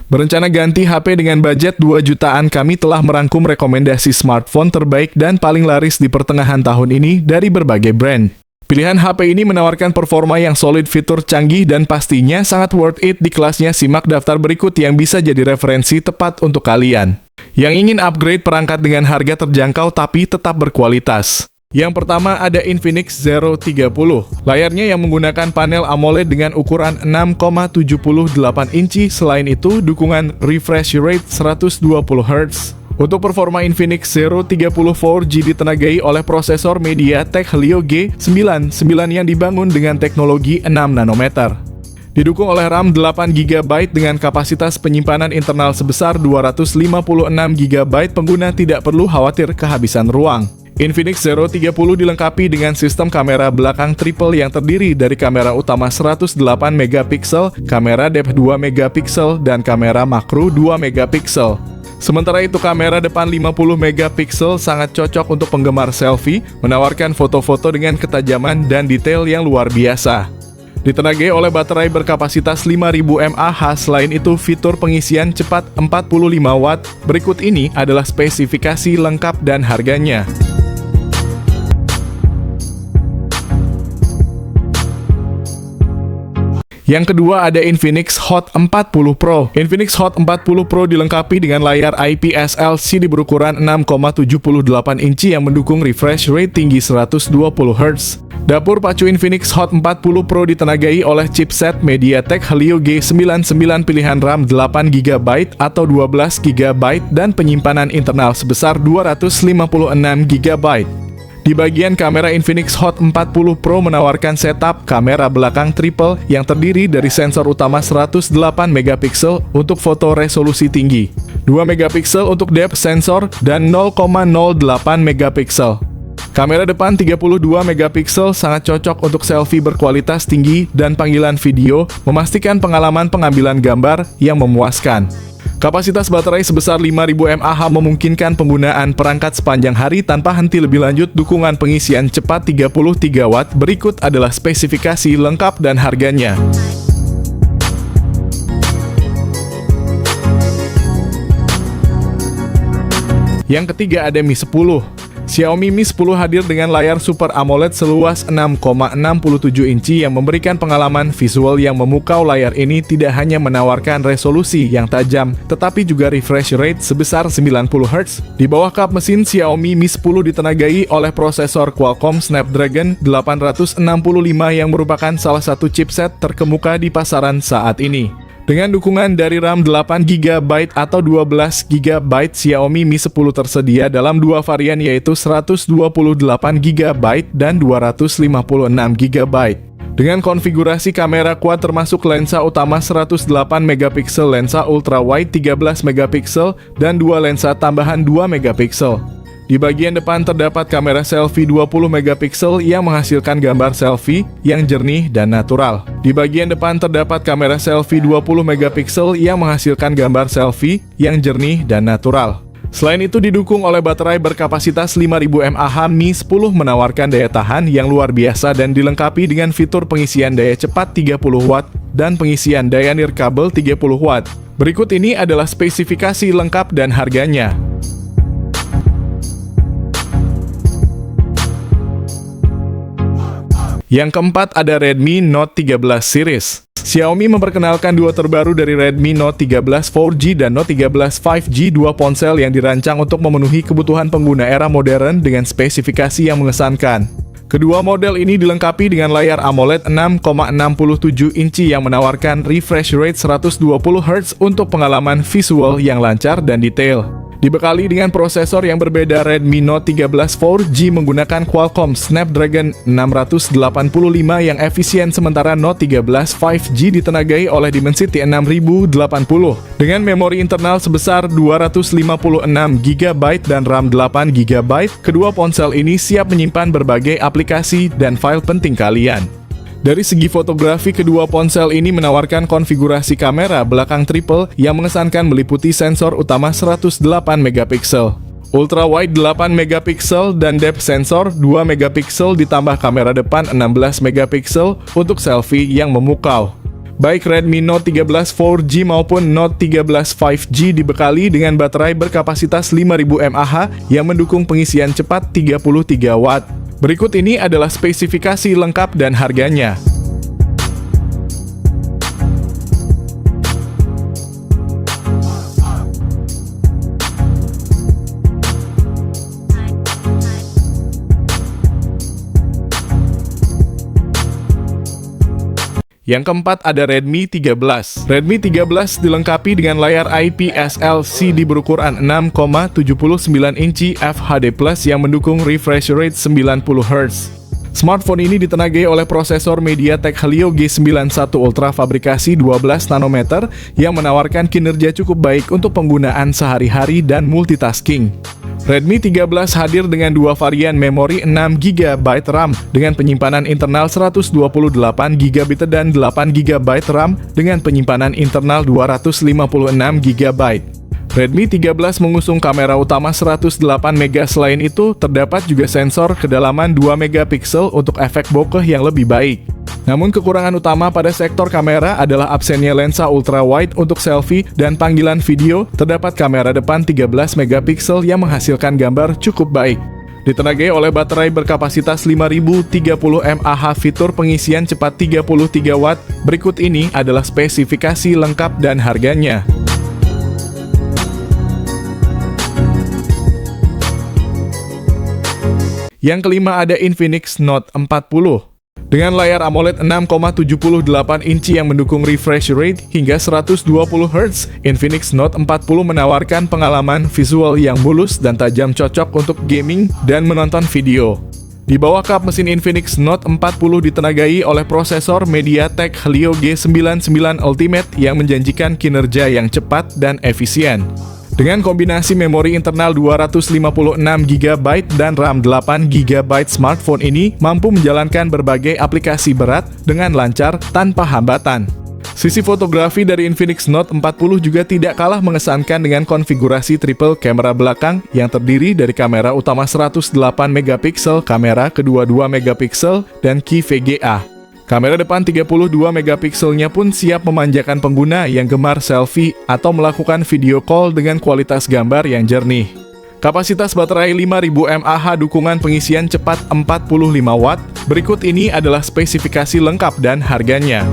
Berencana ganti HP dengan budget 2 jutaan, kami telah merangkum rekomendasi smartphone terbaik dan paling laris di pertengahan tahun ini dari berbagai brand. Pilihan HP ini menawarkan performa yang solid, fitur canggih, dan pastinya sangat worth it di kelasnya. Simak daftar berikut yang bisa jadi referensi tepat untuk kalian yang ingin upgrade perangkat dengan harga terjangkau tapi tetap berkualitas. Yang pertama ada Infinix Zero 30. Layarnya yang menggunakan panel AMOLED dengan ukuran 6,78 inci. Selain itu, dukungan refresh rate 120 Hz. Untuk performa Infinix Zero 30 4G ditenagai oleh prosesor MediaTek Helio G99 yang dibangun dengan teknologi 6 nanometer. Didukung oleh RAM 8 GB dengan kapasitas penyimpanan internal sebesar 256 GB, pengguna tidak perlu khawatir kehabisan ruang. Infinix Zero 30 dilengkapi dengan sistem kamera belakang triple yang terdiri dari kamera utama 108 MP, kamera depth 2 MP, dan kamera makro 2 MP. Sementara itu kamera depan 50 MP sangat cocok untuk penggemar selfie, menawarkan foto-foto dengan ketajaman dan detail yang luar biasa. Ditenagai oleh baterai berkapasitas 5000 mAh. Selain itu, fitur pengisian cepat 45 Watt. Berikut ini adalah spesifikasi lengkap dan harganya. Yang kedua ada Infinix Hot 40 Pro. Infinix Hot 40 Pro dilengkapi dengan layar IPS LCD berukuran 6,78 inci yang mendukung refresh rate tinggi 120 Hz. Dapur pacu Infinix Hot 40 Pro ditenagai oleh chipset MediaTek Helio G99, pilihan RAM 8 GB atau 12 GB, dan penyimpanan internal sebesar 256 GB. Di bagian kamera, Infinix Hot 40 Pro menawarkan setup kamera belakang triple yang terdiri dari sensor utama 108 MP untuk foto resolusi tinggi, 2 MP untuk depth sensor, dan 0,08 MP. Kamera depan 32 MP sangat cocok untuk selfie berkualitas tinggi dan panggilan video, memastikan pengalaman pengambilan gambar yang memuaskan. Kapasitas baterai sebesar 5000 mAh memungkinkan penggunaan perangkat sepanjang hari tanpa henti. Lebih lanjut, dukungan pengisian cepat 33 Watt. Berikut adalah spesifikasi lengkap dan harganya. Yang ketiga ada Mi 10. Xiaomi Mi 10 hadir dengan layar Super AMOLED seluas 6,67 inci yang memberikan pengalaman visual yang memukau. Layar ini tidak hanya menawarkan resolusi yang tajam, tetapi juga refresh rate sebesar 90 Hz. Di bawah kap mesin, Xiaomi Mi 10 ditenagai oleh prosesor Qualcomm Snapdragon 865 yang merupakan salah satu chipset terkemuka di pasaran saat ini. Dengan dukungan dari RAM 8 GB atau 12 GB, Xiaomi Mi 10 tersedia dalam dua varian, yaitu 128 GB dan 256 GB. Dengan konfigurasi kamera quad termasuk lensa utama 108 MP, lensa ultrawide 13 MP, dan dua lensa tambahan 2 MP. Di bagian depan terdapat kamera selfie 20 MP yang menghasilkan gambar selfie yang jernih dan natural. Di bagian depan terdapat kamera selfie 20 MP yang menghasilkan gambar selfie yang jernih dan natural. Selain itu, didukung oleh baterai berkapasitas 5000 mAh, Mi 10 menawarkan daya tahan yang luar biasa dan dilengkapi dengan fitur pengisian daya cepat 30 Watt dan pengisian daya nirkabel 30 Watt. Berikut ini adalah spesifikasi lengkap dan harganya. Yang keempat ada Redmi Note 13 series. Xiaomi memperkenalkan duo terbaru dari Redmi Note 13 4G dan Note 13 5G, dua ponsel yang dirancang untuk memenuhi kebutuhan pengguna era modern dengan spesifikasi yang mengesankan. Kedua model ini dilengkapi dengan layar AMOLED 6,67 inci yang menawarkan refresh rate 120 Hz untuk pengalaman visual yang lancar dan detail. Dibekali dengan prosesor yang berbeda, Redmi Note 13 4G menggunakan Qualcomm Snapdragon 685 yang efisien, sementara Note 13 5G ditenagai oleh Dimensity 6080 dengan memori internal sebesar 256 GB dan RAM 8 GB. Kedua ponsel ini siap menyimpan berbagai aplikasi dan file penting kalian. Dari segi fotografi, kedua ponsel ini menawarkan konfigurasi kamera belakang triple yang mengesankan meliputi sensor utama 108 MP, ultra wide 8 MP, dan depth sensor 2 MP ditambah kamera depan 16 MP untuk selfie yang memukau. Baik Redmi Note 13 4G maupun Note 13 5G dibekali dengan baterai berkapasitas 5000 mAh yang mendukung pengisian cepat 33 Watt. Berikut ini adalah spesifikasi lengkap dan harganya. Yang keempat ada Redmi 13. Redmi 13 dilengkapi dengan layar IPS LCD berukuran 6,79 inci FHD+ yang mendukung refresh rate 90 Hz. Smartphone ini ditenagai oleh prosesor MediaTek Helio G91 Ultra fabrikasi 12 nanometer yang menawarkan kinerja cukup baik untuk penggunaan sehari-hari dan multitasking. Redmi 13 hadir dengan dua varian memori 6GB RAM dengan penyimpanan internal 128GB dan 8GB RAM dengan penyimpanan internal 256GB. Redmi 13 mengusung kamera utama 108MP. Selain itu, terdapat juga sensor kedalaman 2MP untuk efek bokeh yang lebih baik. Namun kekurangan utama pada sektor kamera adalah absennya lensa ultrawide untuk selfie dan panggilan video. Terdapat kamera depan 13MP yang menghasilkan gambar cukup baik. Ditenagai oleh baterai berkapasitas 5030 mAh, fitur pengisian cepat 33 Watt. Berikut ini adalah spesifikasi lengkap dan harganya. Yang kelima ada Infinix Note 40. Dengan layar AMOLED 6,78 inci yang mendukung refresh rate hingga 120 Hz, Infinix Note 40 menawarkan pengalaman visual yang mulus dan tajam, cocok untuk gaming dan menonton video. Di bawah kap mesin Infinix Note 40 ditenagai oleh prosesor MediaTek Helio G99 Ultimate yang menjanjikan kinerja yang cepat dan efisien. Dengan kombinasi memori internal 256GB dan RAM 8GB, smartphone ini mampu menjalankan berbagai aplikasi berat dengan lancar tanpa hambatan. Sisi fotografi dari Infinix Note 40 juga tidak kalah mengesankan dengan konfigurasi triple kamera belakang yang terdiri dari kamera utama 108MP, kamera kedua 2MP, dan key VGA. Kamera depan 32MP-nya pun siap memanjakan pengguna yang gemar selfie atau melakukan video call dengan kualitas gambar yang jernih. Kapasitas baterai 5000 mAh, dukungan pengisian cepat 45 Watt. Berikut ini adalah spesifikasi lengkap dan harganya.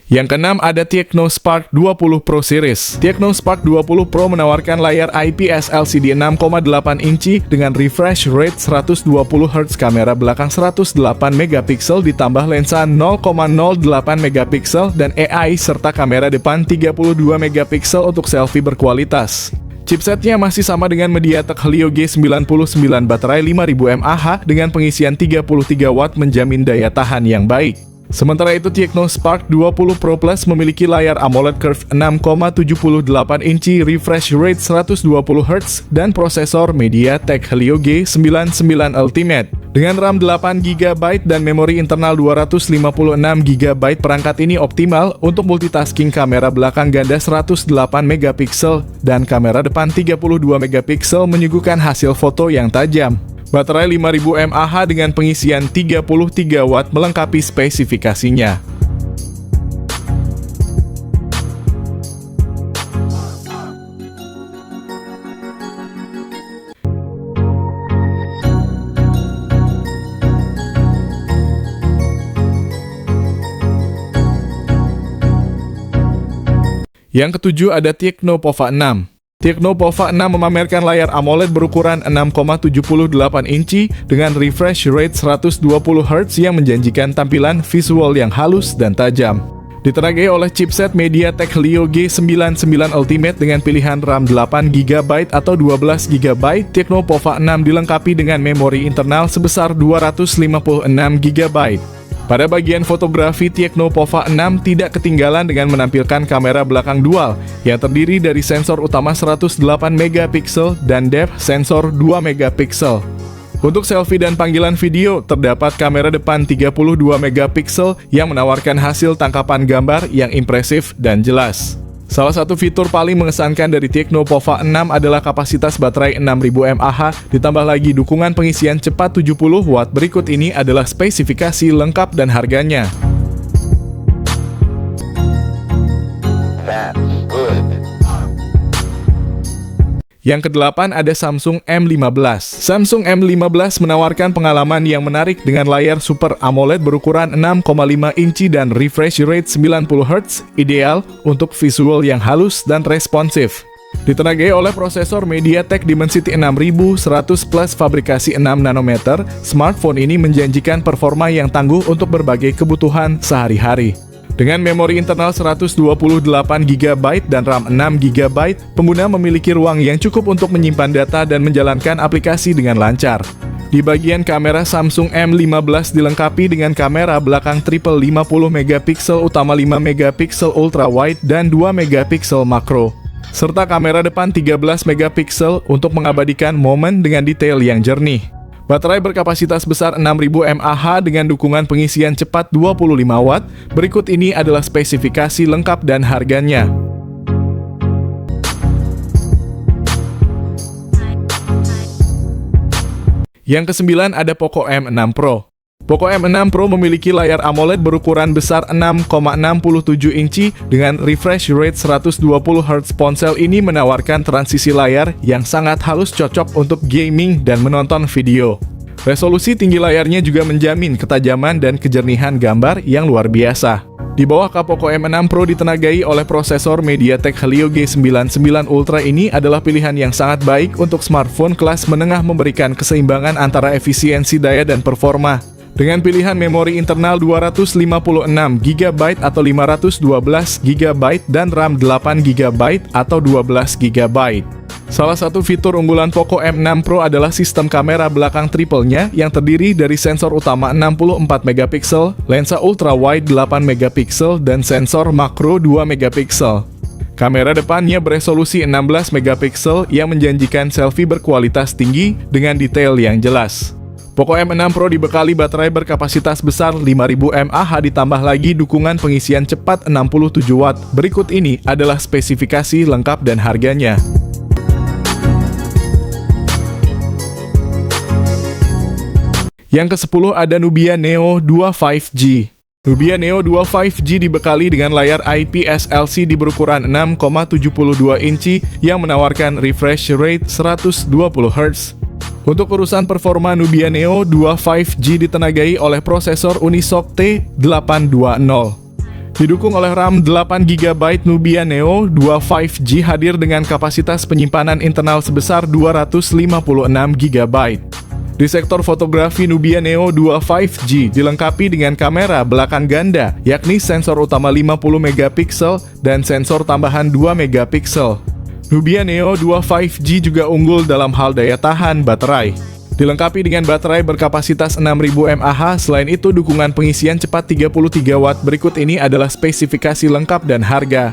Yang keenam ada Tecno Spark 20 Pro Series. Tecno Spark 20 Pro menawarkan layar IPS LCD 6,8 inci dengan refresh rate 120Hz, kamera belakang 108MP ditambah lensa 0,08MP dan AI serta kamera depan 32MP untuk selfie berkualitas. Chipsetnya masih sama dengan MediaTek Helio G99, baterai 5000 mAh dengan pengisian 33 Watt menjamin daya tahan yang baik. Sementara itu, Tecno Spark 20 Pro Plus memiliki layar AMOLED Curve 6,78 inci, refresh rate 120Hz, dan prosesor MediaTek Helio G99 Ultimate. Dengan RAM 8GB dan memori internal 256GB, perangkat ini optimal untuk multitasking. Kamera belakang ganda 108MP dan kamera depan 32MP menyuguhkan hasil foto yang tajam. Baterai 5000 mAh dengan pengisian 33 Watt melengkapi spesifikasinya. Yang ketujuh ada Tecno Pova 6. Tecno Pova 6 memamerkan layar AMOLED berukuran 6,78 inci dengan refresh rate 120Hz yang menjanjikan tampilan visual yang halus dan tajam. Ditenagai oleh chipset MediaTek Helio G99 Ultimate dengan pilihan RAM 8GB atau 12GB, Tecno Pova 6 dilengkapi dengan memori internal sebesar 256GB. Pada bagian fotografi, Tecno Pova 6 tidak ketinggalan dengan menampilkan kamera belakang dual yang terdiri dari sensor utama 108MP dan depth sensor 2MP. Untuk selfie dan panggilan video, terdapat kamera depan 32MP yang menawarkan hasil tangkapan gambar yang impresif dan jelas. Salah satu fitur paling mengesankan dari Tecno Pova 6 adalah kapasitas baterai 6000 mAh, ditambah lagi dukungan pengisian cepat 70 Watt. Berikut ini adalah spesifikasi lengkap dan harganya. Yang ke-8 ada Samsung M15. Samsung M15 menawarkan pengalaman yang menarik dengan layar Super AMOLED berukuran 6,5 inci dan refresh rate 90 Hz, ideal untuk visual yang halus dan responsif. Ditenagai oleh prosesor MediaTek Dimensity 6100 plus fabrikasi 6 nanometer, smartphone ini menjanjikan performa yang tangguh untuk berbagai kebutuhan sehari-hari. Dengan memori internal 128GB dan RAM 6GB, pengguna memiliki ruang yang cukup untuk menyimpan data dan menjalankan aplikasi dengan lancar. Di bagian kamera, Samsung M15 dilengkapi dengan kamera belakang triple 50MP utama 5MP ultra wide dan 2MP makro, serta kamera depan 13MP untuk mengabadikan momen dengan detail yang jernih. Baterai berkapasitas besar 6000 mAh dengan dukungan pengisian cepat 25 Watt. Berikut ini adalah spesifikasi lengkap dan harganya. Yang ke-9 ada Poco M6 Pro. Poco M6 Pro memiliki layar AMOLED berukuran besar 6,67 inci dengan refresh rate 120 Hz. Ponsel ini menawarkan transisi layar yang sangat halus, cocok untuk gaming dan menonton video. Resolusi tinggi layarnya juga menjamin ketajaman dan kejernihan gambar yang luar biasa. Di bawah Poco M6 Pro ditenagai oleh prosesor MediaTek Helio G99 Ultra. Ini adalah pilihan yang sangat baik untuk smartphone kelas menengah, memberikan keseimbangan antara efisiensi daya dan performa. Dengan pilihan memori internal 256GB atau 512GB dan RAM 8GB atau 12GB. Salah satu fitur unggulan Poco M6 Pro adalah sistem kamera belakang triple-nya yang terdiri dari sensor utama 64MP, lensa ultra wide 8MP dan sensor makro 2MP. Kamera depannya beresolusi 16MP yang menjanjikan selfie berkualitas tinggi dengan detail yang jelas. Poco M6 Pro dibekali baterai berkapasitas besar 5000 mAh ditambah lagi dukungan pengisian cepat 67 Watt. Berikut ini adalah spesifikasi lengkap dan harganya. Yang ke-10 ada Nubia Neo 2 5G. Nubia Neo 2 5G dibekali dengan layar IPS LCD berukuran 6,72 inci yang menawarkan refresh rate 120 Hz. Untuk urusan performa, Nubia Neo 2 5G ditenagai oleh prosesor Unisoc T820. Didukung oleh RAM 8GB, Nubia Neo 2 5G hadir dengan kapasitas penyimpanan internal sebesar 256GB. Di sektor fotografi, Nubia Neo 2 5G dilengkapi dengan kamera belakang ganda, yakni sensor utama 50MP dan sensor tambahan 2MP. Nubia Neo 2 5G juga unggul dalam hal daya tahan baterai. Dilengkapi dengan baterai berkapasitas 6000 mAh, selain itu dukungan pengisian cepat 33 Watt. Berikut ini adalah spesifikasi lengkap dan harga.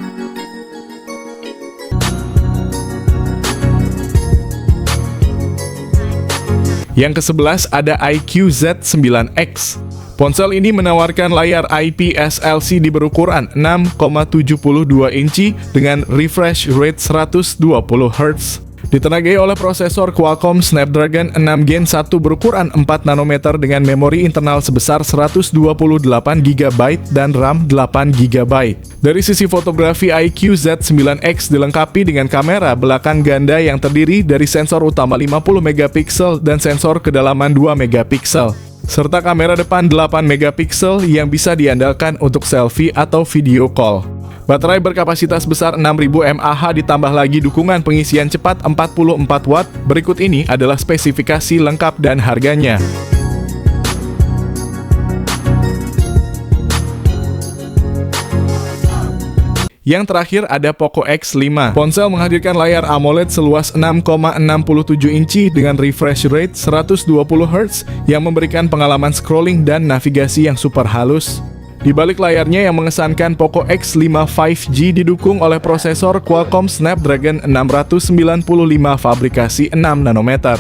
Yang ke-11 ada iQOO Z9X. Ponsel ini menawarkan layar IPS LCD berukuran 6,72 inci dengan refresh rate 120 Hz. Ditenagai oleh prosesor Qualcomm Snapdragon 6 Gen 1 berukuran 4 nanometer dengan memori internal sebesar 128GB dan RAM 8GB. Dari sisi fotografi, iQOO Z9X dilengkapi dengan kamera belakang ganda yang terdiri dari sensor utama 50MP dan sensor kedalaman 2MP, serta kamera depan 8MP yang bisa diandalkan untuk selfie atau video call. Baterai berkapasitas besar 6000 mAh ditambah lagi dukungan pengisian cepat 44 Watt. Berikut ini adalah spesifikasi lengkap dan harganya. Yang terakhir ada Poco X5. Ponsel menghadirkan layar AMOLED seluas 6,67 inci dengan refresh rate 120 Hz yang memberikan pengalaman scrolling dan navigasi yang super halus. Di balik layarnya yang mengesankan, Poco X5 5G didukung oleh prosesor Qualcomm Snapdragon 695 fabrikasi 6 nanometer.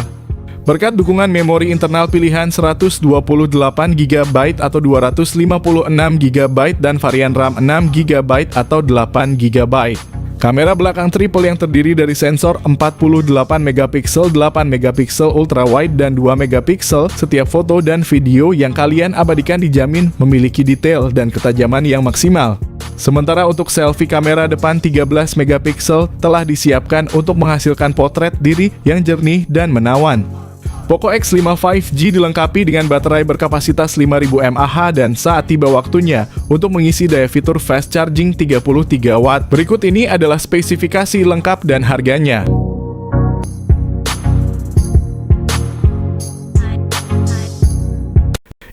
Berkat dukungan memori internal pilihan 128GB atau 256GB dan varian RAM 6GB atau 8GB. Kamera belakang triple yang terdiri dari sensor 48 megapiksel, 8 megapiksel ultra wide, dan 2 megapiksel. Setiap foto dan video yang kalian abadikan dijamin memiliki detail dan ketajaman yang maksimal. Sementara untuk selfie, kamera depan 13 megapiksel telah disiapkan untuk menghasilkan potret diri yang jernih dan menawan. Poco X5 5G dilengkapi dengan baterai berkapasitas 5000 mAh dan saat tiba waktunya untuk mengisi daya fitur fast charging 33 watt. Berikut ini adalah spesifikasi lengkap dan harganya.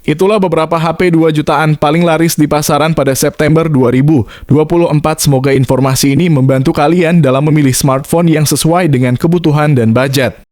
Itulah beberapa HP 2 jutaan paling laris di pasaran pada September 2024. Semoga informasi ini membantu kalian dalam memilih smartphone yang sesuai dengan kebutuhan dan budget.